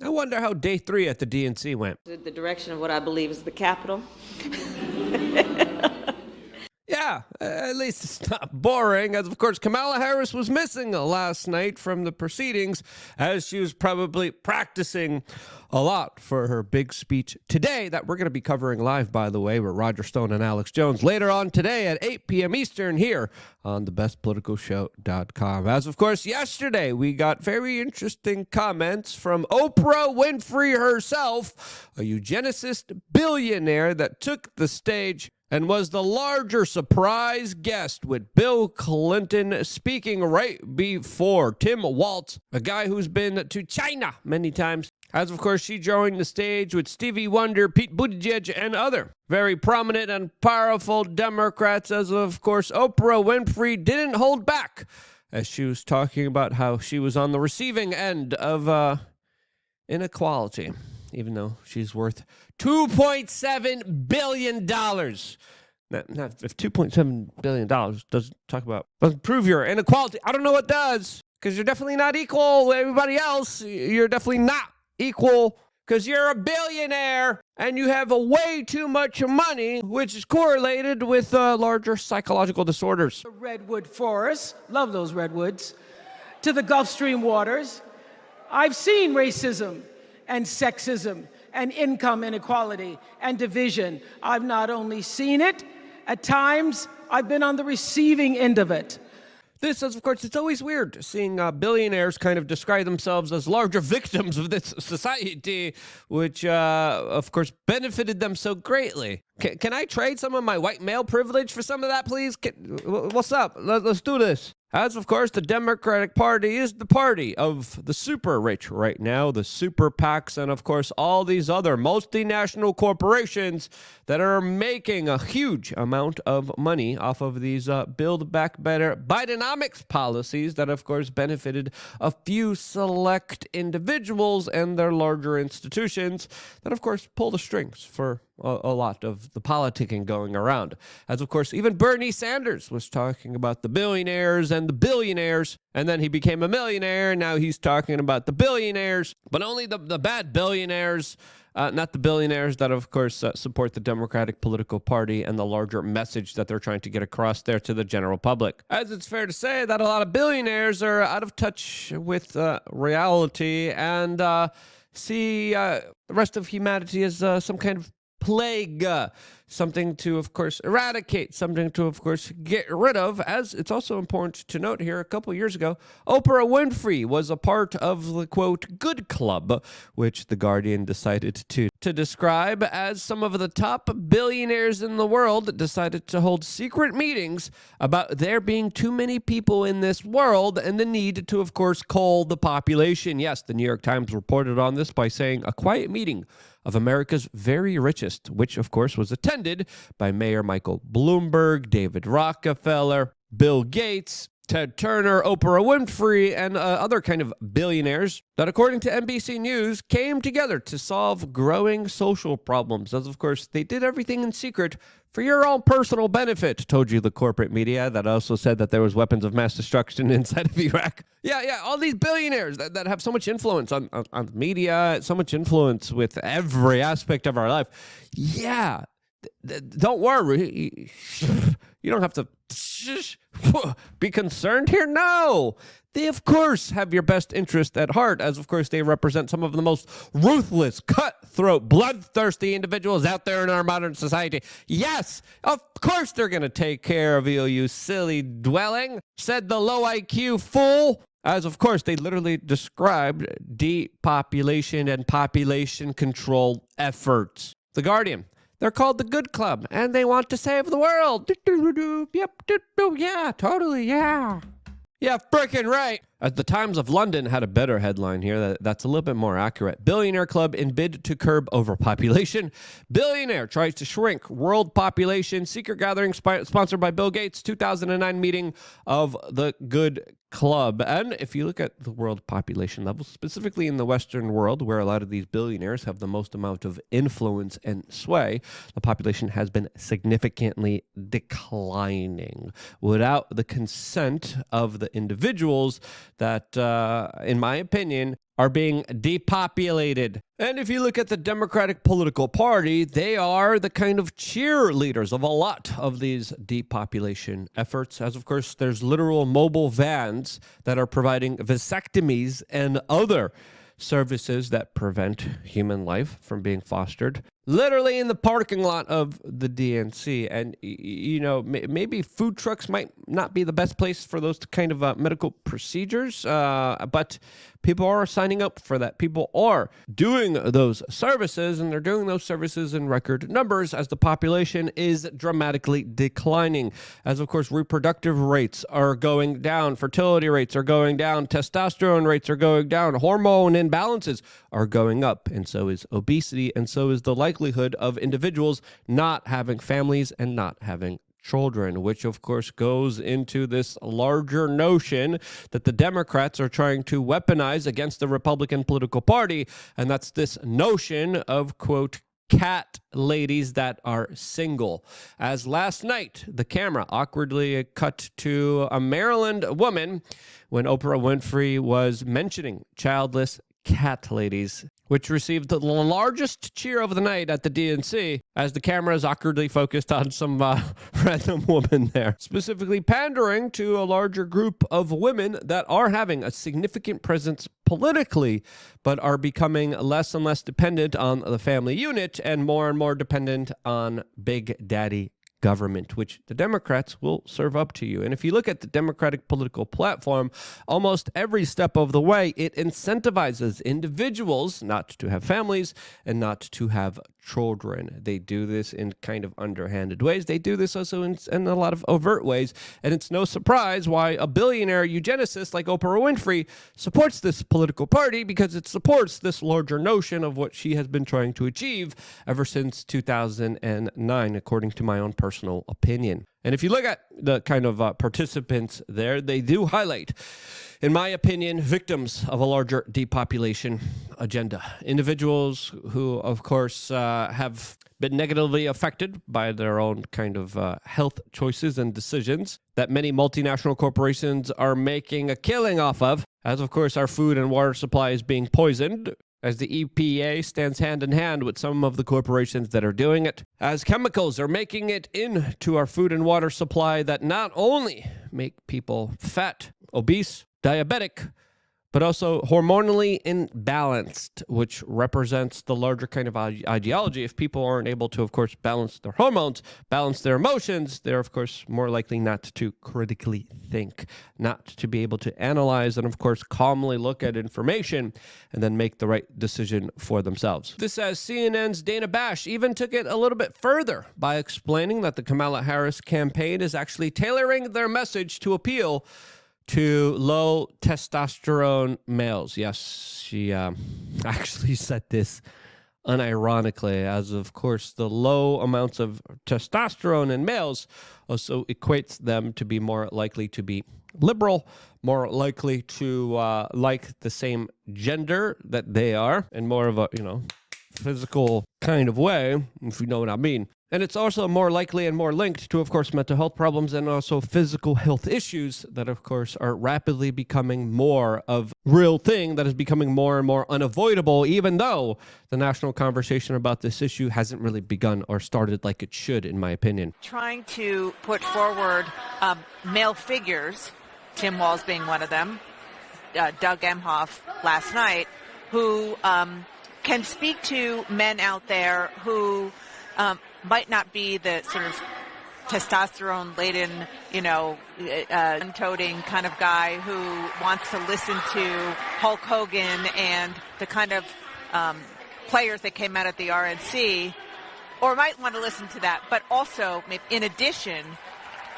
I wonder how day 3 at the DNC went. The direction of what I believe is the Capitol. Yeah, at least it's not boring, as of course Kamala Harris was missing last night from the proceedings, as she was probably practicing a lot for her big speech today that we're going to be covering live, by the way, with Roger Stone and Alex Jones later on today at 8 p.m. Eastern here on thebestpoliticalshow.com. As of course, yesterday we got very interesting comments from Oprah Winfrey herself, a eugenicist billionaire that took the stage and was the larger surprise guest, with Bill Clinton speaking right before Tim Walz, a guy who's been to China many times. As of course, she joined the stage with Stevie Wonder, Pete Buttigieg, and other very prominent and powerful Democrats, as of course Oprah Winfrey didn't hold back as she was talking about how she was on the receiving end of inequality, even though she's worth $2.7 billion. Now, if $2.7 billion doesn't prove your inequality, I don't know what does, because you're definitely not equal with everybody else. You're definitely not equal because you're a billionaire and you have a way too much money, which is correlated with larger psychological disorders. The redwood forests, love those redwoods, to the Gulf Stream waters. I've seen racism and sexism and income inequality and division. I've not only seen it, at times I've been on the receiving end of it. This is, of course, it's always weird seeing billionaires kind of describe themselves as larger victims of this society, which, of course, benefited them so greatly. Can I trade some of my white male privilege for some of that, please? What's up? Let's do this. As, of course, the Democratic Party is the party of the super rich right now, the super PACs, and, of course, all these other multinational corporations that are making a huge amount of money off of these Build Back Better Bidenomics policies that, of course, benefited a few select individuals and their larger institutions that, of course, pull the strings for a lot of the politicking going around. As, of course, even Bernie Sanders was talking about the billionaires and the billionaires, and then he became a millionaire, and now he's talking about the billionaires, but only the bad billionaires, not the billionaires that, of course, support the Democratic political party and the larger message that they're trying to get across there to the general public. As it's fair to say that a lot of billionaires are out of touch with reality and see the rest of humanity as some kind of plague, something to, of course, eradicate, something to, of course, get rid of. As it's also important to note here, a couple years ago, Oprah Winfrey was a part of the, quote, good club, which The Guardian decided to describe as some of the top billionaires in the world decided to hold secret meetings about there being too many people in this world and the need to, of course, cull the population. Yes, the New York Times reported on this by saying a quiet meeting of America's very richest, which, of course, was attended by Mayor Michael Bloomberg, David Rockefeller, Bill Gates, Ted Turner, Oprah Winfrey, and other kind of billionaires that, according to NBC News, came together to solve growing social problems. As, of course, they did everything in secret for your own personal benefit, told you the corporate media that also said that there was weapons of mass destruction inside of Iraq. Yeah, all these billionaires that have so much influence on media, so much influence with every aspect of our life. Yeah, don't worry. You don't have to be concerned here. No, they, of course, have your best interest at heart, as, of course, they represent some of the most ruthless, cutthroat, bloodthirsty individuals out there in our modern society. Yes, of course they're going to take care of you, you silly dwelling, said the low IQ fool. As, of course, they literally described depopulation and population control efforts. The Guardian. They're called the Good Club, and they want to save the world. Yep, yeah, totally, yeah. Yeah, frickin' right. As the Times of London had a better headline here that's a little bit more accurate. Billionaire Club in bid to curb overpopulation. Billionaire tries to shrink world population. Secret gathering sponsored by Bill Gates. 2009 meeting of the Good Club. And if you look at the world population levels, specifically in the Western world, where a lot of these billionaires have the most amount of influence and sway, the population has been significantly declining without the consent of the individuals that, in my opinion, are being depopulated. And if you look at the Democratic political party, they are the kind of cheerleaders of a lot of these depopulation efforts. As of course, there's literal mobile vans that are providing vasectomies and other services that prevent human life from being fostered, literally in the parking lot of the DNC. And, you know, maybe food trucks might not be the best place for those kind of medical procedures, but people are signing up for that. People are doing those services, and they're doing those services in record numbers as the population is dramatically declining. As, of course, reproductive rates are going down, fertility rates are going down, testosterone rates are going down, hormone imbalances are going up, and so is obesity, and so is the likelihood of individuals not having families and not having children, which of course goes into this larger notion that the Democrats are trying to weaponize against the Republican political party, and that's this notion of, quote, cat ladies that are single. As last night, the camera awkwardly cut to a Maryland woman when Oprah Winfrey was mentioning childless cat ladies, which received the largest cheer of the night at the DNC as the camera is awkwardly focused on some random woman there, specifically pandering to a larger group of women that are having a significant presence politically, but are becoming less and less dependent on the family unit and more dependent on Big Daddy government, which the Democrats will serve up to you. And if you look at the Democratic political platform, almost every step of the way, it incentivizes individuals not to have families and not to have children. They do this in kind of underhanded ways. They do this also in a lot of overt ways. And it's no surprise why a billionaire eugenicist like Oprah Winfrey supports this political party, because it supports this larger notion of what she has been trying to achieve ever since 2009, according to my own personal opinion. And if you look at the kind of participants there, they do highlight, in my opinion, victims of a larger depopulation agenda. Individuals who, of course, have been negatively affected by their own kind of health choices and decisions that many multinational corporations are making a killing off of, as, of course, our food and water supply is being poisoned, as the EPA stands hand in hand with some of the corporations that are doing it, as chemicals are making it into our food and water supply that not only make people fat, obese, diabetic, but also hormonally imbalanced, which represents the larger kind of ideology. If people aren't able to, of course, balance their hormones, balance their emotions, they're, of course, more likely not to critically think, not to be able to analyze and, of course, calmly look at information and then make the right decision for themselves. This, as CNN's Dana Bash even took it a little bit further by explaining that the Kamala Harris campaign is actually tailoring their message to appeal to low testosterone males. Yes, she actually said this unironically, as of course the low amounts of testosterone in males also equates them to be more likely to be liberal, more likely to like the same gender that they are, in more of a, physical kind of way, if you know what I mean. And it's also more likely and more linked to, of course, mental health problems and also physical health issues that, of course, are rapidly becoming more of real thing that is becoming more and more unavoidable, even though the national conversation about this issue hasn't really begun or started like it should, in my opinion. Trying to put forward male figures, Tim Walz being one of them, Doug Emhoff last night, who can speak to men out there who might not be the sort of testosterone-laden, toting kind of guy who wants to listen to Hulk Hogan and the kind of players that came out at the RNC, or might want to listen to that, but also, in addition,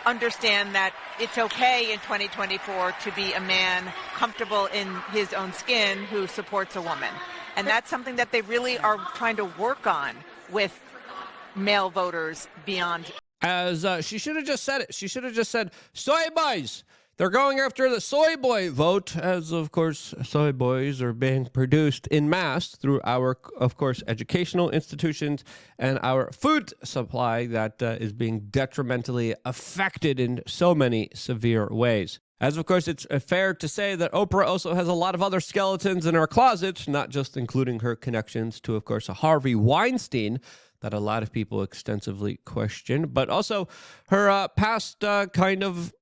understand that it's okay in 2024 to be a man comfortable in his own skin who supports a woman. And that's something that they really are trying to work on with male voters beyond. As she should have just said it. She should have just said, soy boys. They're going after the soy boy vote, as, of course, soy boys are being produced in mass through our, of course, educational institutions and our food supply that is being detrimentally affected in so many severe ways. As, of course, it's fair to say that Oprah also has a lot of other skeletons in her closet, not just including her connections to, of course, Harvey Weinstein, that a lot of people extensively question, but also her past kind of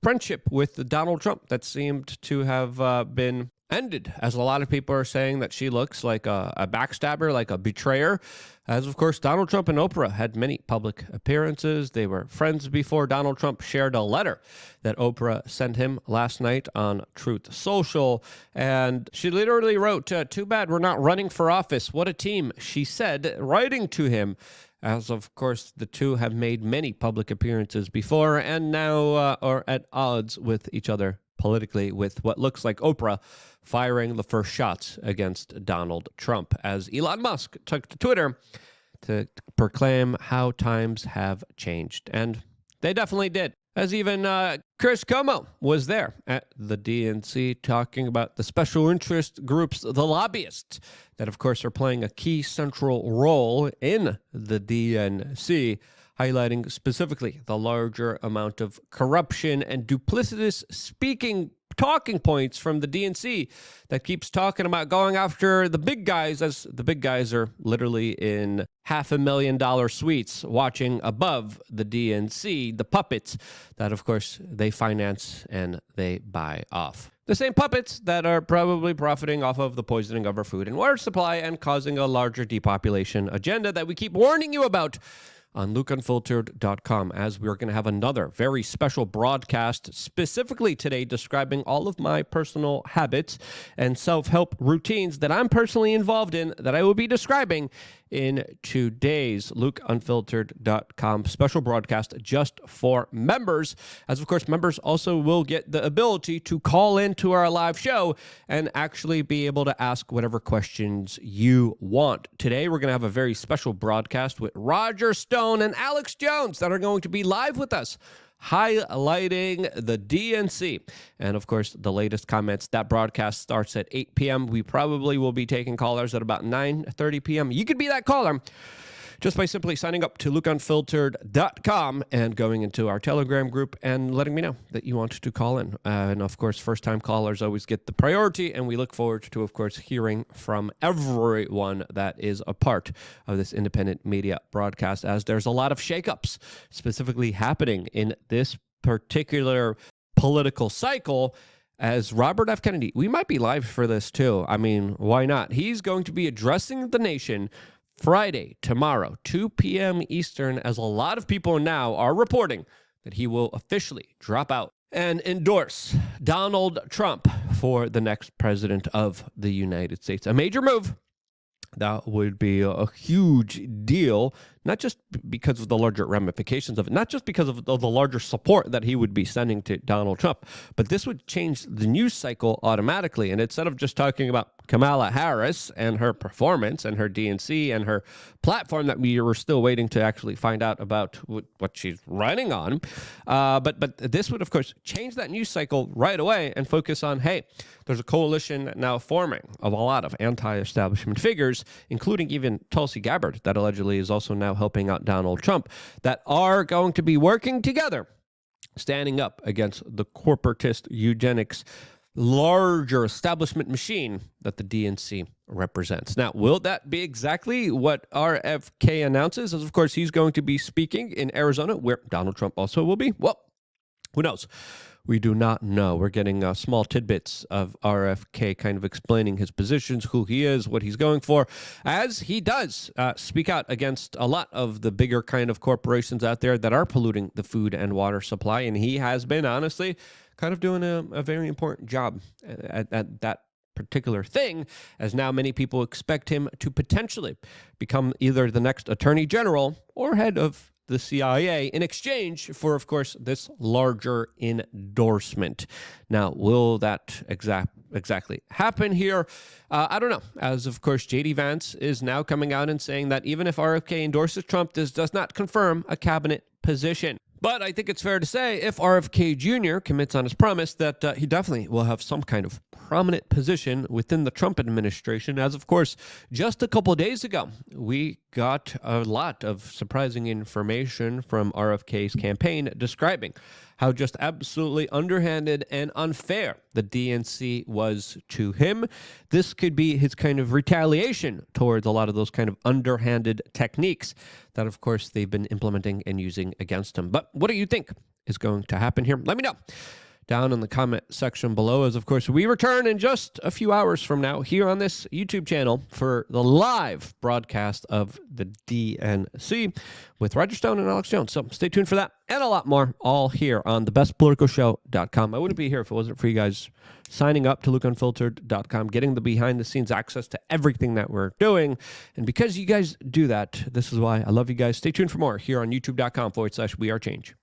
friendship with Donald Trump that seemed to have been ended, as a lot of people are saying that she looks like a backstabber, like a betrayer. As, of course, Donald Trump and Oprah had many public appearances. They were friends before Donald Trump shared a letter that Oprah sent him last night on Truth Social. And she literally wrote, "Too bad we're not running for office. What a team," she said, writing to him. As, of course, the two have made many public appearances before and now are at odds with each other politically, with what looks like Oprah firing the first shots against Donald Trump, as Elon Musk took to Twitter to proclaim how times have changed. And they definitely did. As even Chris Cuomo was there at the DNC talking about the special interest groups, the lobbyists, that, of course, are playing a key central role in the DNC, highlighting specifically the larger amount of corruption and duplicitous talking points from the DNC that keeps talking about going after the big guys, as the big guys are literally in $500,000 suites watching above the DNC, the puppets that, of course, they finance and they buy off. The same puppets that are probably profiting off of the poisoning of our food and water supply and causing a larger depopulation agenda that we keep warning you about on LukeUnfiltered.com, as we're going to have another very special broadcast specifically today describing all of my personal habits and self-help routines that I'm personally involved in that I will be describing in today's LukeUnfiltered.com special broadcast just for members. As, of course, members also will get the ability to call into our live show and actually be able to ask whatever questions you want. Today, we're going to have a very special broadcast with Roger Stone and Alex Jones that are going to be live with us, highlighting the DNC. And, of course, the latest comments. That broadcast starts at 8 p.m. We probably will be taking callers at about 9:30 p.m. You could be that caller just by simply signing up to LukeUnfiltered.com and going into our Telegram group and letting me know that you want to call in. And, of course, first-time callers always get the priority, and we look forward to, of course, hearing from everyone that is a part of this independent media broadcast, as there's a lot of shakeups specifically happening in this particular political cycle. As Robert F. Kennedy, we might be live for this too. I mean, why not? He's going to be addressing the nation Friday, tomorrow, 2 p.m. Eastern, as a lot of people now are reporting that he will officially drop out and endorse Donald Trump for the next president of the United States. A major move. That would be a huge deal, not just because of the larger ramifications of it, not just because of the larger support that he would be sending to Donald Trump, but this would change the news cycle automatically. And instead of just talking about Kamala Harris and her performance and her DNC and her platform that we were still waiting to actually find out about what she's running on, but this would, of course, change that news cycle right away and focus on, hey, there's a coalition now forming of a lot of anti-establishment figures, including even Tulsi Gabbard, that allegedly is also now helping out Donald Trump, that are going to be working together, standing up against the corporatist eugenics larger establishment machine that the DNC represents. Now, will that be exactly what RFK announces? As, of course, he's going to be speaking in Arizona, where Donald Trump also will be. Well, who knows? We do not know. We're getting small tidbits of RFK kind of explaining his positions, who he is, what he's going for, as he does speak out against a lot of the bigger kind of corporations out there that are polluting the food and water supply. And he has been, honestly, kind of doing a very important job at that particular thing, as now many people expect him to potentially become either the next attorney general or head of the CIA in exchange for, of course, this larger endorsement. Now, will that exactly happen here? I don't know. As, of course, J.D. Vance is now coming out and saying that even if RFK endorses Trump, this does not confirm a cabinet position. But I think it's fair to say if RFK Jr. commits on his promise that he definitely will have some kind of prominent position within the Trump administration, as, of course, just a couple of days ago, we got a lot of surprising information from RFK's campaign describing how just absolutely underhanded and unfair the DNC was to him. This could be his kind of retaliation towards a lot of those kind of underhanded techniques that, of course, they've been implementing and using against him. But what do you think is going to happen here? Let me know down in the comment section below, as of course we return in just a few hours from now here on this YouTube channel for the live broadcast of the DNC with Roger Stone and Alex Jones. So stay tuned for that and a lot more, all here on thebestpoliticalshow.com. I wouldn't be here if it wasn't for you guys signing up to lookunfiltered.com, getting the behind-the-scenes access to everything that we're doing. And because you guys do that, this is why I love you guys. Stay tuned for more here on youtube.com/wearechange.